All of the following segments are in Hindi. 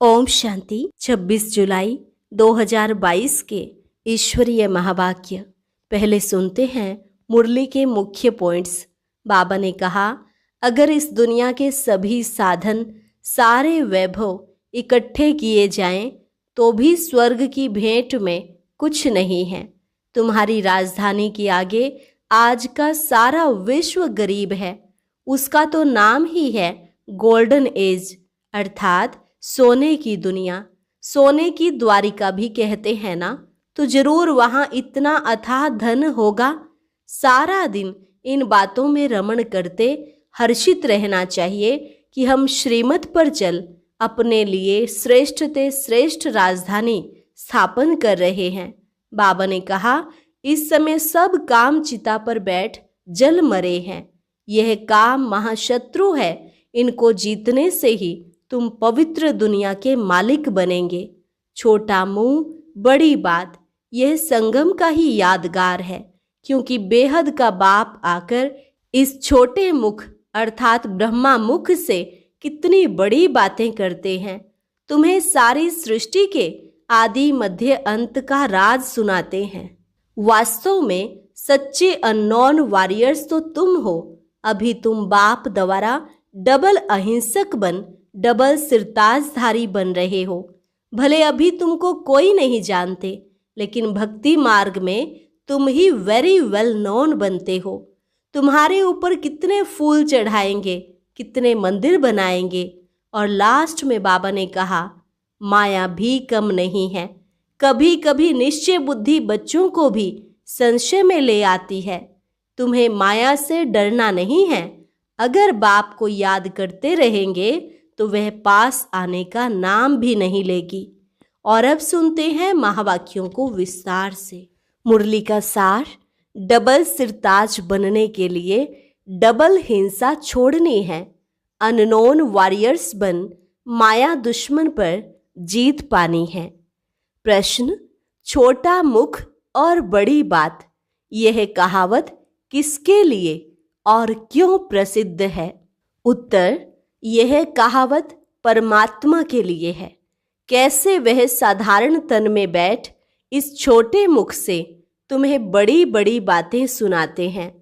ओम शांति। 26 जुलाई 2022 के ईश्वरीय महावाक्य। पहले सुनते हैं मुरली के मुख्य पॉइंट्स। बाबा ने कहा, अगर इस दुनिया के सभी साधन, सारे वैभव इकट्ठे किए जाएं तो भी स्वर्ग की भेंट में कुछ नहीं है। तुम्हारी राजधानी के आगे आज का सारा विश्व गरीब है। उसका तो नाम ही है गोल्डन एज, अर्थात सोने की दुनिया। सोने की द्वारिका भी कहते हैं ना, तो जरूर वहां इतना अथाह धन होगा। सारा दिन इन बातों में रमण करते हर्षित रहना चाहिए कि हम श्रीमत पर चल अपने लिए श्रेष्ठ ते श्रेष्ठ राजधानी स्थापन कर रहे हैं। बाबा ने कहा, इस समय सब काम चिता पर बैठ जल मरे हैं। यह काम महाशत्रु है। इनको जीतने से ही तुम पवित्र दुनिया के मालिक बनेंगे। छोटा मुंह बड़ी बात, यह संगम का ही यादगार है, क्योंकि बेहद का बाप आकर इस छोटे मुख अर्थात ब्रह्मा मुख से कितनी बड़ी बातें करते हैं। तुम्हें सारी सृष्टि के आदि मध्य अंत का राज सुनाते हैं। वास्तव में सच्चे अननोन वॉरियर्स तो तुम हो। अभी तुम बाप द्वारा डबल अहिंसक बन डबल सिरताजधारी बन रहे हो। भले अभी तुमको कोई नहीं जानते, लेकिन भक्ति मार्ग में तुम ही वेरी वेल नोन बनते हो। तुम्हारे ऊपर कितने फूल चढ़ाएंगे, कितने मंदिर बनाएंगे। और लास्ट में बाबा ने कहा, माया भी कम नहीं है। कभी कभी निश्चय बुद्धि बच्चों को भी संशय में ले आती है। तुम्हें माया से डरना नहीं है। अगर बाप को याद करते रहेंगे तो वह पास आने का नाम भी नहीं लेगी। और अब सुनते हैं महावाक्यों को विस्तार से। मुरली का सार, डबल सिरताज बनने के लिए डबल हिंसा छोड़नी है। अननोन वॉरियर्स बन माया दुश्मन पर जीत पानी है। प्रश्न, छोटा मुख और बड़ी बात, यह कहावत किसके लिए और क्यों प्रसिद्ध है? उत्तर, यह कहावत परमात्मा के लिए है। कैसे वह साधारण तन में बैठ इस छोटे मुख से तुम्हें बड़ी बड़ी बातें सुनाते हैं।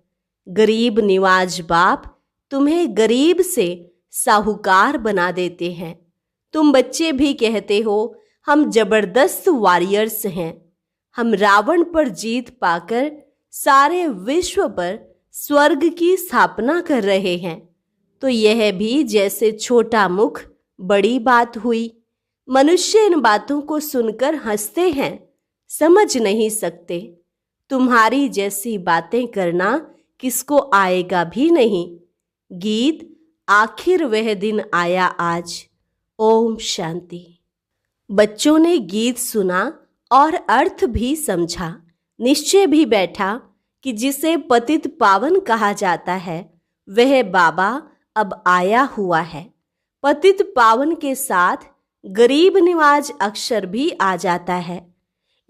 गरीब निवाज बाप तुम्हें गरीब से साहूकार बना देते हैं। तुम बच्चे भी कहते हो, हम जबरदस्त वॉरियर्स हैं। हम रावण पर जीत पाकर सारे विश्व पर स्वर्ग की स्थापना कर रहे हैं। तो यह भी जैसे छोटा मुख बड़ी बात हुई। मनुष्य इन बातों को सुनकर हंसते हैं, समझ नहीं सकते। तुम्हारी जैसी बातें करना किसको आएगा भी नहीं। गीत, आखिर वह दिन आया आज। ओम शांति। बच्चों ने गीत सुना और अर्थ भी समझा। निश्चय भी बैठा कि जिसे पतित पावन कहा जाता है वह बाबा अब आया हुआ है। पतित पावन के साथ गरीब निवाज अक्षर भी आ जाता है।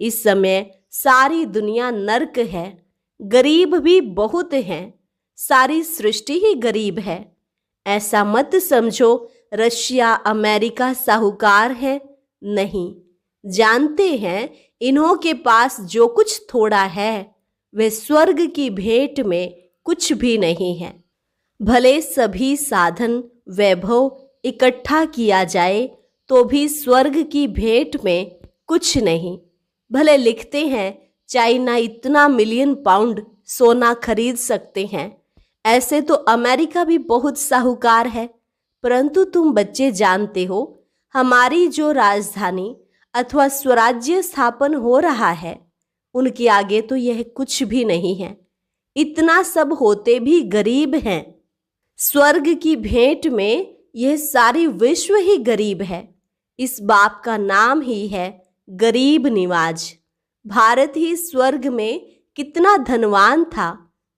इस समय सारी दुनिया नर्क है। गरीब भी बहुत हैं। सारी सृष्टि ही गरीब है। ऐसा मत समझो रशिया अमेरिका साहूकार है। नहीं, जानते हैं इन्हों के पास जो कुछ थोड़ा है वह स्वर्ग की भेंट में कुछ भी नहीं है। भले सभी साधन वैभव इकट्ठा किया जाए तो भी स्वर्ग की भेंट में कुछ नहीं। भले लिखते हैं चाइना इतना मिलियन पाउंड सोना खरीद सकते हैं, ऐसे तो अमेरिका भी बहुत साहूकार है। परंतु तुम बच्चे जानते हो, हमारी जो राजधानी अथवा स्वराज्य स्थापन हो रहा है, उनके आगे तो यह कुछ भी नहीं है। इतना सब होते भी गरीब हैं। स्वर्ग की भेंट में यह सारी विश्व ही गरीब है। इस बाप का नाम ही है गरीब निवाज। भारत ही स्वर्ग में कितना धनवान था,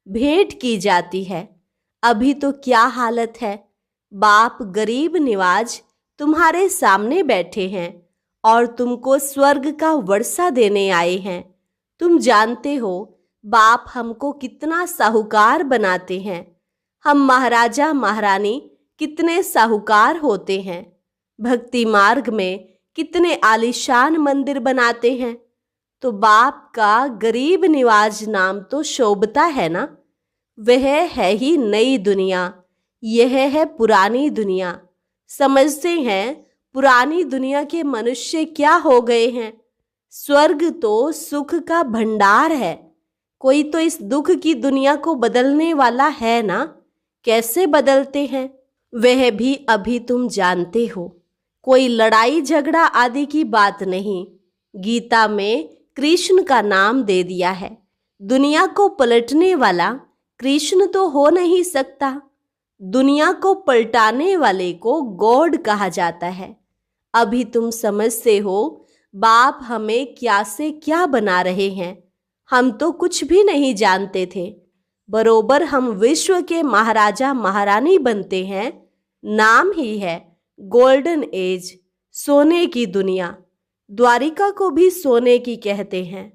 भेंट की जाती है। अभी तो क्या हालत है। बाप गरीब निवाज तुम्हारे सामने बैठे हैं और तुमको स्वर्ग का वर्षा देने आए हैं। तुम जानते हो बाप हमको कितना साहूकार बनाते हैं। हम महाराजा महारानी कितने साहूकार होते हैं। भक्ति मार्ग में कितने आलीशान मंदिर बनाते हैं, तो बाप का गरीब निवाज नाम तो शोभता है ना। वह है ही नई दुनिया, यह है पुरानी दुनिया। समझते हैं पुरानी दुनिया के मनुष्य क्या हो गए हैं। स्वर्ग तो सुख का भंडार है, कोई तो इस दुख की दुनिया को बदलने वाला है ना। कैसे बदलते हैं वह भी अभी तुम जानते हो। कोई लड़ाई झगड़ा आदि की बात नहीं। गीता में कृष्ण का नाम दे दिया है। दुनिया को पलटने वाला कृष्ण तो हो नहीं सकता। दुनिया को पलटाने वाले को गॉड कहा जाता है। अभी तुम समझते हो बाप हमें क्या से क्या बना रहे हैं। हम तो कुछ भी नहीं जानते थे। बरोबर हम विश्व के महाराजा महारानी बनते हैं। नाम ही है गोल्डन एज, सोने की दुनिया। द्वारिका को भी सोने की कहते हैं।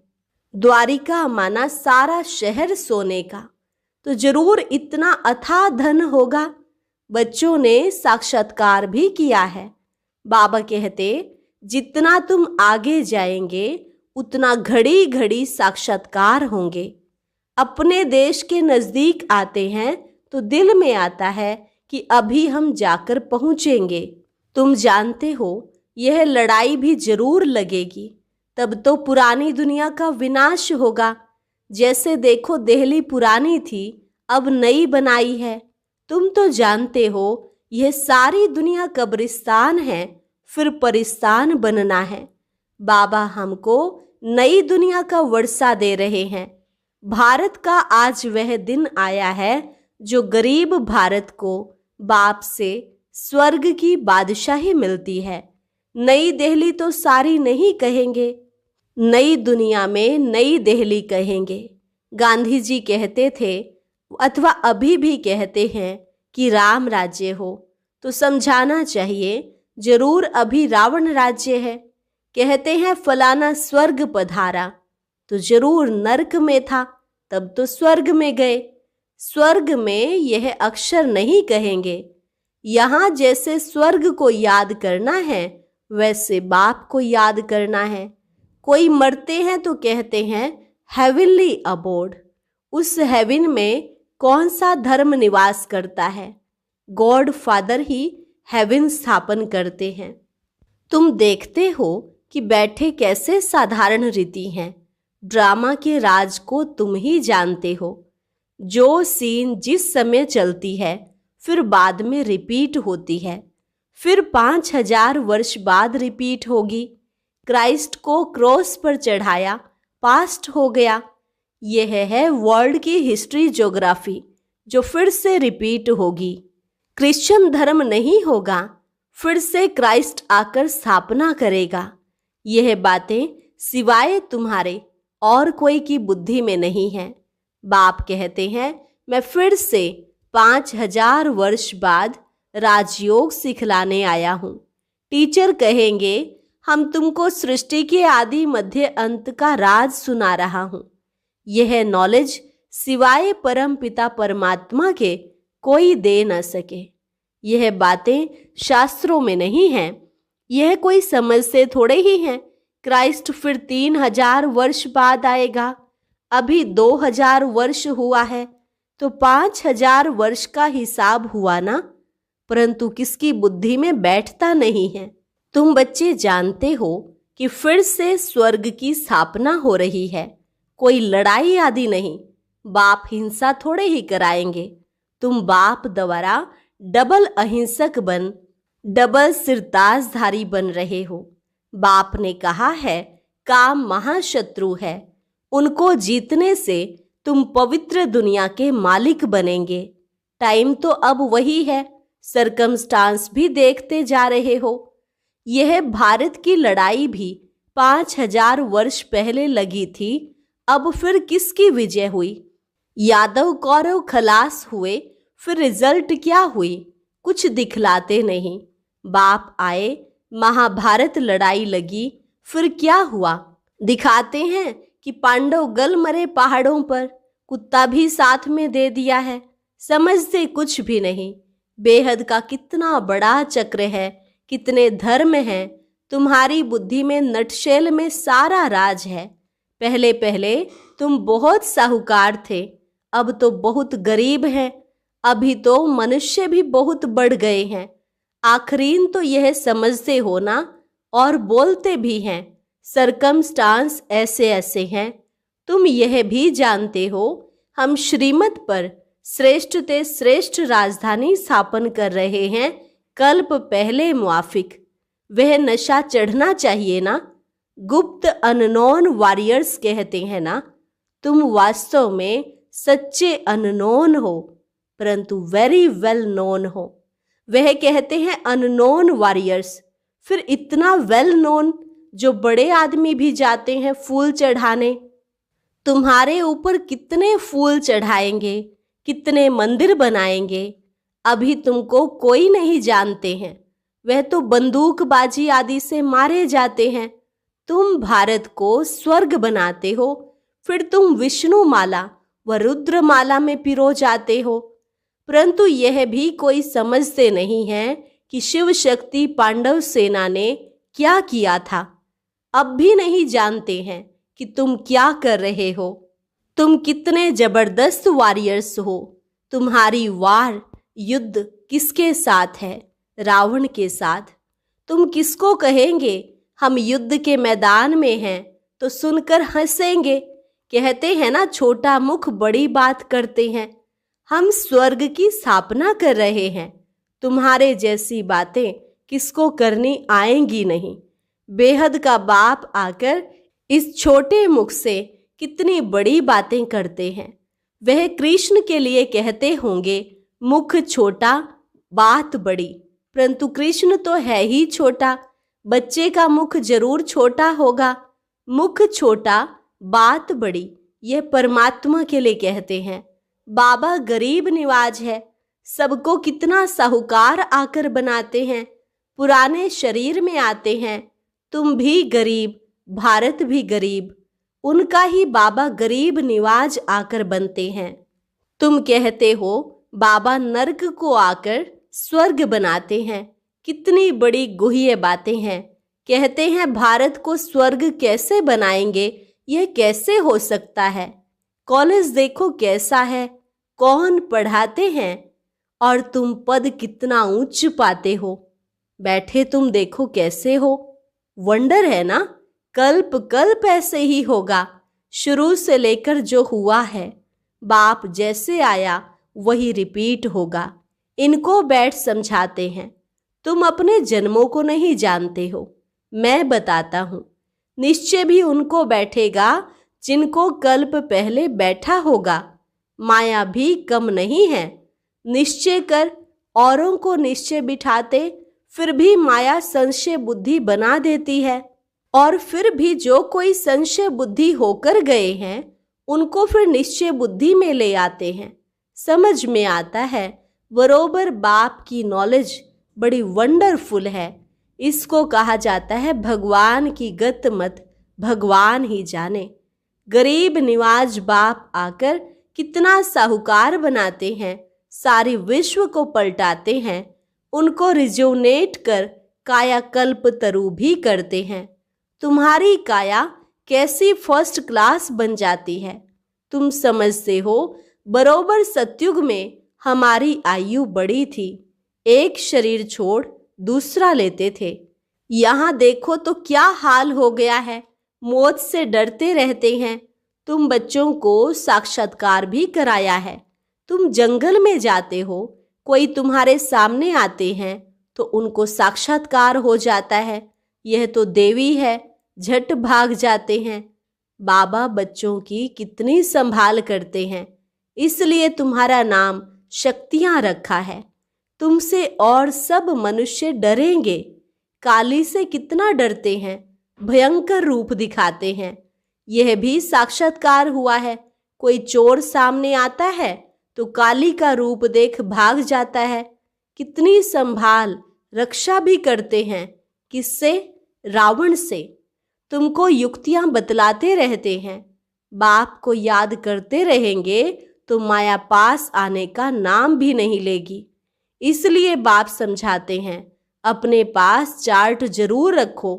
द्वारिका माना सारा शहर सोने का, तो जरूर इतना अथाह धन होगा। बच्चों ने साक्षात्कार भी किया है। बाबा कहते जितना तुम आगे जाएंगे उतना घड़ी घड़ी साक्षात्कार होंगे। अपने देश के नजदीक आते हैं तो दिल में आता है कि अभी हम जाकर पहुंचेंगे। तुम जानते हो यह लड़ाई भी जरूर लगेगी, तब तो पुरानी दुनिया का विनाश होगा। जैसे देखो दिल्ली पुरानी थी, अब नई बनाई है। तुम तो जानते हो यह सारी दुनिया कब्रिस्तान है, फिर परिस्तान बनना है। बाबा हमको नई दुनिया का वर्षा दे रहे हैं। भारत का आज वह दिन आया है जो गरीब भारत को बाप से स्वर्ग की बादशाही मिलती है। नई दिल्ली तो सारी नहीं कहेंगे, नई दुनिया में नई दिल्ली कहेंगे। गांधी जी कहते थे अथवा अभी भी कहते हैं कि राम राज्य हो, तो समझाना चाहिए जरूर अभी रावण राज्य है। कहते हैं फलाना स्वर्ग पधारा, तो जरूर नरक में था, तब तो स्वर्ग में गए। स्वर्ग में यह अक्षर नहीं कहेंगे। यहाँ जैसे स्वर्ग को याद करना है वैसे बाप को याद करना है। कोई मरते हैं तो कहते हैं हेवनली अबोर्ड। उस हेवन में कौन सा धर्म निवास करता है? गॉड फादर ही हेवन स्थापन करते हैं। तुम देखते हो कि बैठे कैसे साधारण रीति हैं। ड्रामा के राज को तुम ही जानते हो। जो सीन जिस समय चलती है फिर बाद में रिपीट होती है, फिर 5000 वर्ष बाद रिपीट होगी। क्राइस्ट को क्रॉस पर चढ़ाया, पास्ट हो गया। यह है वर्ल्ड की हिस्ट्री ज्योग्राफी जो फिर से रिपीट होगी। क्रिश्चियन धर्म नहीं होगा, फिर से क्राइस्ट आकर स्थापना करेगा। यह बातें सिवाय तुम्हारे और कोई की बुद्धि में नहीं है। बाप कहते हैं मैं फिर से 5000 वर्ष बाद राजयोग सिखलाने आया हूँ। टीचर कहेंगे हम तुमको सृष्टि के आदि मध्य अंत का राज सुना रहा हूँ। यह नॉलेज सिवाय परम पिता परमात्मा के कोई दे न सके। यह बातें शास्त्रों में नहीं हैं। यह कोई समझ से थोड़े ही हैं। क्राइस्ट फिर 3000 वर्ष बाद आएगा। अभी 2000 वर्ष हुआ है तो 5000 वर्ष का हिसाब हुआ ना, परंतु किसकी बुद्धि में बैठता नहीं है। तुम बच्चे जानते हो कि फिर से स्वर्ग की स्थापना हो रही है। कोई लड़ाई आदि नहीं। बाप हिंसा थोड़े ही कराएंगे। तुम बाप द्वारा डबल अहिंसक बन डबल सिरताजधारी बन रहे हो। बाप ने कहा है काम महाशत्रु है, उनको जीतने से तुम पवित्र दुनिया के मालिक बनेंगे। टाइम तो अब वही है, सरकमस्टांस भी देखते जा रहे हो। यह भारत की लड़ाई भी 5000 वर्ष पहले लगी थी, अब फिर किसकी विजय हुई? यादव कौरव खलास हुए, फिर रिजल्ट क्या हुई? कुछ दिखलाते नहीं। बाप आए, महाभारत लड़ाई लगी, फिर क्या हुआ? दिखाते हैं कि पांडव गल मरे पहाड़ों पर, कुत्ता भी साथ में दे दिया है। समझते कुछ भी नहीं। बेहद का कितना बड़ा चक्र है कितने धर्म हैं, तुम्हारी बुद्धि में नटशेल में सारा राज है। पहले पहले तुम बहुत साहूकार थे, अब तो बहुत गरीब हैं। अभी तो मनुष्य भी बहुत बढ़ गए हैं। आखरीन तो यह समझते हो ना, और बोलते भी हैं। सरकमस्टांस ऐसे ऐसे हैं। तुम यह भी जानते हो, हम श्रीमत पर श्रेष्ठ ते श्रेष्ठ राजधानी स्थापन कर रहे हैं, कल्प पहले मुआफिक। वह नशा चढ़ना चाहिए ना। गुप्त अननोन वॉरियर्स कहते हैं ना। तुम वास्तव में सच्चे अननोन हो, परंतु वेरी वेल नोन हो। वह कहते हैं अननोन वॉरियर्स, फिर इतना वेल नोन जो बड़े आदमी भी जाते हैं फूल चढ़ाने। तुम्हारे ऊपर कितने फूल चढ़ाएंगे, कितने मंदिर बनाएंगे, अभी तुमको कोई नहीं जानते हैं। वह तो बंदूकबाजी आदि से मारे जाते हैं। तुम भारत को स्वर्ग बनाते हो, फिर तुम विष्णु माला व रुद्र माला में पिरो जाते हो। परंतु यह भी कोई समझते नहीं है कि शिव शक्ति पांडव सेना ने क्या किया था। अब भी नहीं जानते हैं कि तुम क्या कर रहे हो। तुम कितने जबरदस्त वॉरियर्स हो। तुम्हारी वार युद्ध किसके साथ है? रावण के साथ। तुम किसको कहेंगे हम युद्ध के मैदान में हैं, तो सुनकर हंसेंगे। कहते हैं ना, छोटा मुख बड़ी बात करते हैं। हम स्वर्ग की स्थापना कर रहे हैं। तुम्हारे जैसी बातें किसको करनी आएंगी नहीं। बेहद का बाप आकर इस छोटे मुख से कितनी बड़ी बातें करते हैं। वह कृष्ण के लिए कहते होंगे मुख छोटा बात बड़ी, परंतु कृष्ण तो है ही छोटा। बच्चे का मुख जरूर छोटा होगा। मुख छोटा बात बड़ी, यह परमात्मा के लिए कहते हैं। बाबा गरीब निवाज है। सबको कितना साहूकार आकर बनाते हैं। पुराने शरीर में आते हैं। तुम भी गरीब, भारत भी गरीब। उनका ही बाबा गरीब निवाज आकर बनते हैं। तुम कहते हो बाबा नर्क को आकर स्वर्ग बनाते हैं। कितनी बड़ी गुह्य बातें हैं। कहते हैं भारत को स्वर्ग कैसे बनाएंगे, यह कैसे हो सकता है। कॉलेज देखो कैसा है, कौन पढ़ाते हैं, और तुम पद कितना ऊंच पाते हो। बैठे तुम देखो कैसे हो। वंडर है ना। कल्प कल्प ऐसे ही होगा। शुरू से लेकर जो हुआ है, बाप जैसे आया वही रिपीट होगा। इनको बैठ समझाते हैं। तुम अपने जन्मों को नहीं जानते हो। मैं बताता हूँ। निश्चय भी उनको बैठेगा जिनको कल्प पहले बैठा होगा। माया भी कम नहीं है। निश्चय कर औरों को निश्चय बिठाते, फिर भी माया संशय बुद्धि बना देती है। और फिर भी जो कोई संशय बुद्धि होकर गए हैं, उनको फिर निश्चय बुद्धि में ले आते हैं। समझ में आता है बरोबर बाप की नॉलेज बड़ी वंडरफुल है। इसको कहा जाता है भगवान की गत मत भगवान ही जाने। गरीब निवाज बाप आकर कितना साहूकार बनाते हैं, सारी विश्व को पलटाते हैं। उनको रिज्यूनेट कर कायाकल्प तरु भी करते हैं। तुम्हारी काया कैसी फर्स्ट क्लास बन जाती है। तुम समझते हो बरोबर सतयुग में हमारी आयु बड़ी थी। एक शरीर छोड़ दूसरा लेते थे। यहाँ देखो तो क्या हाल हो गया है। मौत से डरते रहते हैं। तुम बच्चों को साक्षात्कार भी कराया है। तुम जंगल में जाते हो, कोई तुम्हारे सामने आते हैं तो उनको साक्षात्कार हो जाता है। यह तो देवी है, झट भाग जाते हैं। बाबा बच्चों की कितनी संभाल करते हैं, इसलिए तुम्हारा नाम शक्तियां रखा है। तुमसे और सब मनुष्य डरेंगे। काली से कितना डरते हैं, भयंकर रूप दिखाते हैं। यह भी साक्षात्कार हुआ है। कोई चोर सामने आता है तो काली का रूप देख भाग जाता है। कितनी संभाल रक्षा भी करते हैं। किससे? रावण से। तुमको युक्तियां बतलाते रहते हैं। बाप को याद करते रहेंगे तो माया पास आने का नाम भी नहीं लेगी। इसलिए बाप समझाते हैं अपने पास चार्ट जरूर रखो।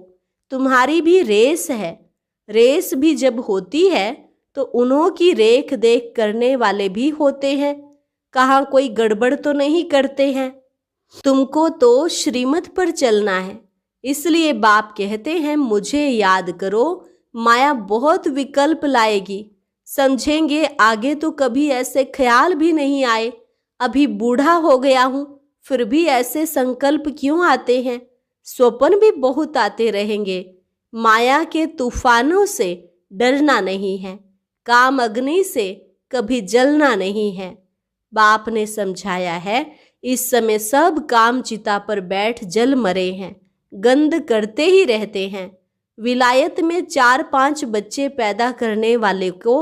तुम्हारी भी रेस है। रेस भी जब होती है तो उन्हों की रेख देख करने वाले भी होते हैं। कहाँ कोई गड़बड़ तो नहीं करते हैं। तुमको तो श्रीमत पर चलना है। इसलिए बाप कहते हैं मुझे याद करो, माया बहुत विकल्प लाएगी। समझेंगे आगे तो कभी ऐसे ख्याल भी नहीं आए। अभी बूढ़ा हो गया हूँ, फिर भी ऐसे संकल्प क्यों आते हैं। स्वप्न भी बहुत आते रहेंगे। माया के तूफानों से डरना नहीं है। काम अग्नि से कभी जलना नहीं है। बाप ने समझाया है, इस समय सब काम चिता पर बैठ जल मरे हैं, गंध करते ही रहते हैं। विलायत में 4-5 बच्चे पैदा करने वाले को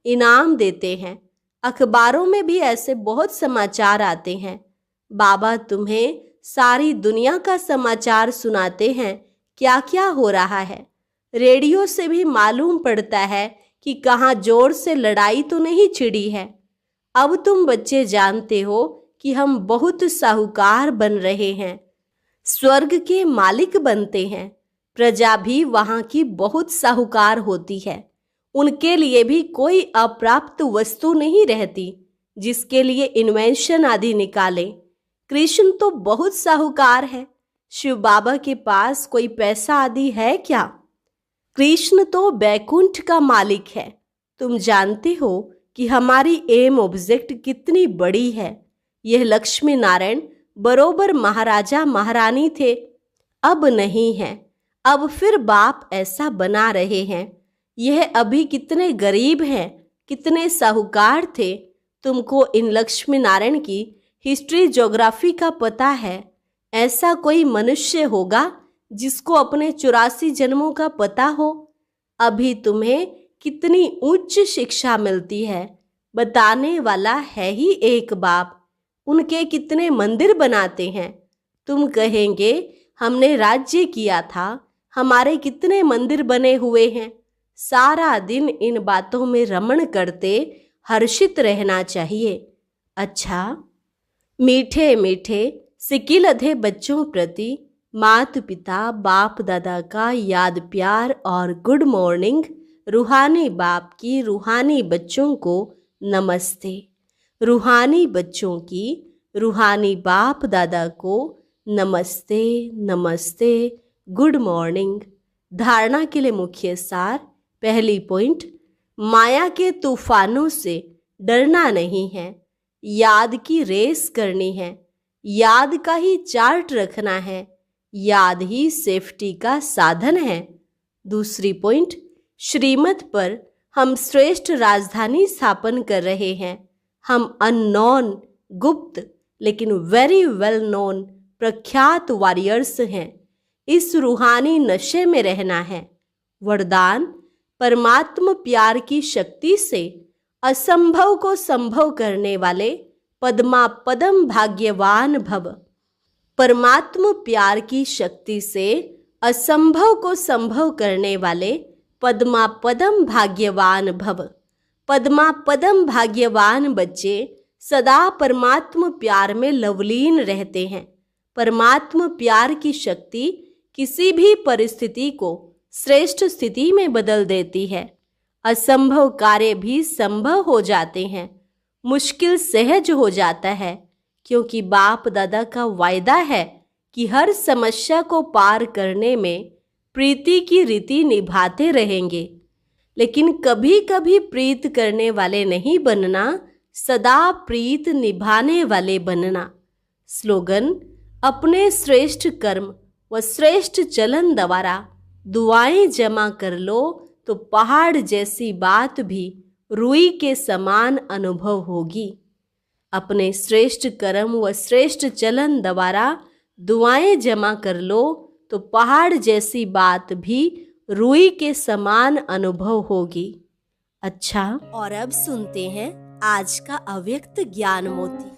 इनाम देते हैं। अखबारों में भी ऐसे बहुत समाचार आते हैं। बाबा तुम्हें सारी दुनिया का समाचार सुनाते हैं, क्या क्या हो रहा है। रेडियो से भी मालूम पड़ता है कि कहाँ जोर से लड़ाई तो नहीं छिड़ी है। अब तुम बच्चे जानते हो कि हम बहुत साहूकार बन रहे हैं, स्वर्ग के मालिक बनते हैं। प्रजा भी वहाँ की बहुत साहूकार होती है। उनके लिए भी कोई अप्राप्त वस्तु नहीं रहती जिसके लिए इन्वेंशन आदि निकाले। कृष्ण तो बहुत साहूकार है। शिव बाबा के पास कोई पैसा आदि है क्या? कृष्ण तो बैकुंठ का मालिक है। तुम जानते हो कि हमारी एम ऑब्जेक्ट कितनी बड़ी है। यह लक्ष्मी नारायण बरोबर महाराजा महारानी थे, अब नहीं है। अब फिर बाप ऐसा बना रहे हैं। यह अभी कितने गरीब हैं, कितने साहूकार थे। तुमको इन लक्ष्मी नारायण की हिस्ट्री ज्योग्राफी का पता है। ऐसा कोई मनुष्य होगा जिसको अपने 84 जन्मों का पता हो? अभी तुम्हें कितनी उच्च शिक्षा मिलती है, बताने वाला है ही एक बाप। उनके कितने मंदिर बनाते हैं। तुम कहेंगे हमने राज्य किया था, हमारे कितने मंदिर बने हुए हैं। सारा दिन इन बातों में रमण करते हर्षित रहना चाहिए। अच्छा, मीठे मीठे सिकिलधे बच्चों प्रति माता पिता बाप दादा का याद प्यार और गुड मॉर्निंग। रूहानी बाप की रूहानी बच्चों को नमस्ते। रूहानी बच्चों की रूहानी बाप दादा को नमस्ते नमस्ते, गुड मॉर्निंग। धारणा के लिए मुख्य सार। पहली पॉइंट, माया के तूफानों से डरना नहीं है, याद की रेस करनी है। याद का ही चार्ट रखना है। याद ही सेफ्टी का साधन है। दूसरी पॉइंट, श्रीमत पर हम श्रेष्ठ राजधानी स्थापन कर रहे हैं। हम अननोन, गुप्त लेकिन वेरी वेल नोन प्रख्यात वॉरियर्स हैं। इस रूहानी नशे में रहना है। वरदान, परमात्म प्यार की शक्ति से असंभव को संभव करने वाले पद्मा पदम भाग्यवान भव। परमात्म प्यार की शक्ति से असंभव को संभव करने वाले पद्मा पदम भाग्यवान भव। पद्मा पदम भाग्यवान बच्चे सदा परमात्म प्यार में लवलीन रहते हैं। परमात्म प्यार की शक्ति किसी भी परिस्थिति को श्रेष्ठ स्थिति में बदल देती है। असंभव कार्य भी संभव हो जाते हैं। मुश्किल सहज हो जाता है, क्योंकि बाप दादा का वायदा है कि हर समस्या को पार करने में प्रीति की रीति निभाते रहेंगे। लेकिन कभी कभी प्रीत करने वाले नहीं बनना, सदा प्रीत निभाने वाले बनना। स्लोगन, अपने श्रेष्ठ कर्म व श्रेष्ठ चलन द्वारा दुआएं जमा कर लो तो पहाड़ जैसी बात भी रुई के समान अनुभव होगी। अपने श्रेष्ठ कर्म व श्रेष्ठ चलन द्वारा दुआएं जमा कर लो तो पहाड़ जैसी बात भी रुई के समान अनुभव होगी। अच्छा, और अब सुनते हैं आज का अव्यक्त ज्ञान मोती।